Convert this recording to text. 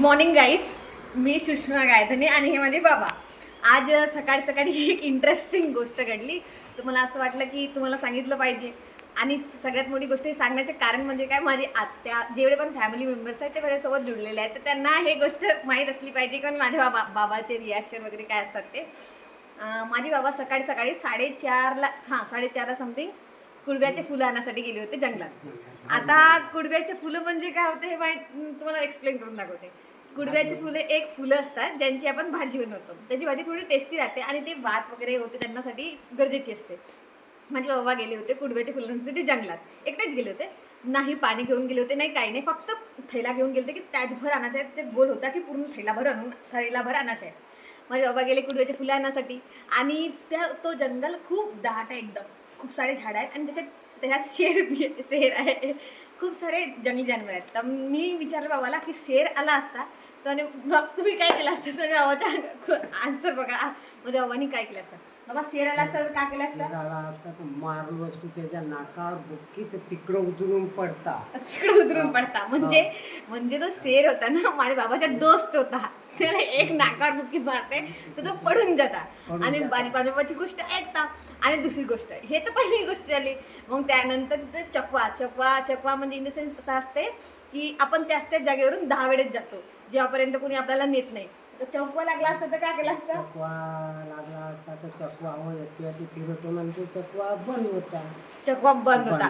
Morning guys, मी सुषमा गायधनी आणि हे माझे बाबा. आज सकाळी सकाळी एक इंटरेस्टिंग गोष्ट घडली. तर मला असं वाटलं की तुम्हाला सांगितलं पाहिजे. आणि सगळ्यात मोठी गोष्ट हे सांगण्याचे कारण म्हणजे काय, माझी आत्या जेवढे पण फॅमिली मेंबर्स आहेत ते माझ्यासोबत जुळलेले आहेत, तर त्यांना हे गोष्ट माहीत असली पाहिजे की माझ्या बाबाचे रिॲक्शन वगैरे काय असतात ते. माझे बाबा सकाळी सकाळी 4:30ला समथिंग कुडव्याचे फुलं आणण्यासाठी गेले होते जंगलात. आता कुडव्याचे फुलं म्हणजे काय होते हे तुम्हाला एक्सप्लेन करून दाखवते. कुडव्याची फुले एक फुलं असतात ज्यांची आपण भाजी बनवतो. त्याची भाजी थोडी टेस्टी राहते आणि ते वात वगैरे होते त्यांच्यासाठी गरजेची असते. माझे बाबा गेले होते कुडव्याच्या फुलांसाठी जंगलात. एकटेच गेले होते. नाही पाणी घेऊन गेले होते, नाही काही नाही, फक्त थैला घेऊन गेले होते की त्याचभर आणायचं आहे. ते गोल होता की पूर्ण थैलाभर आणायचं आहे. माझे बाबा गेले कुडव्याचे फुलं आणण्यासाठी. आणि तो जंगल खूप दाट आहे एकदम. खूप सारे झाडं आहेत आणि त्याच्यात शेर आहे. खूप सारे जंगली जानवर आहेत. तर मी विचारलं बाबाला की शेर आला असता तर मग तुम्ही काय केलं असतं. तर बाबाचा आन्सर बघा. माझ्या बाबांनी काय केलं असतं. बाबा शेर आला असता तर काय केलं असतं. आला असता तर मारलो असतो त्याच्या नाकावर बुक्कीच तिकडं उतरून पडता म्हणजे तो शेर होता ना, माझ्या बाबाचा दोस्त होता. त्याला एक नाकावर बुक्की मारते तर तो पडून जाता. आणि बाबाची गोष्ट ऐकता. आणि दुसरी गोष्ट, हे तर पहिली गोष्ट झाली. मग त्यानंतर चकवा म्हणजे इन द सेन्स असं असते की आपण त्याच जागेवरून 10 वेळेस जातो जेव्हापर्यंत कोणी आपल्याला नेत नाही. तर चकवा लागला असता तर काय केलं असतं. चकवा लागला असता तर चकवा फिरतो म्हणजे चकवा बंद होता. चकवा बंद होता.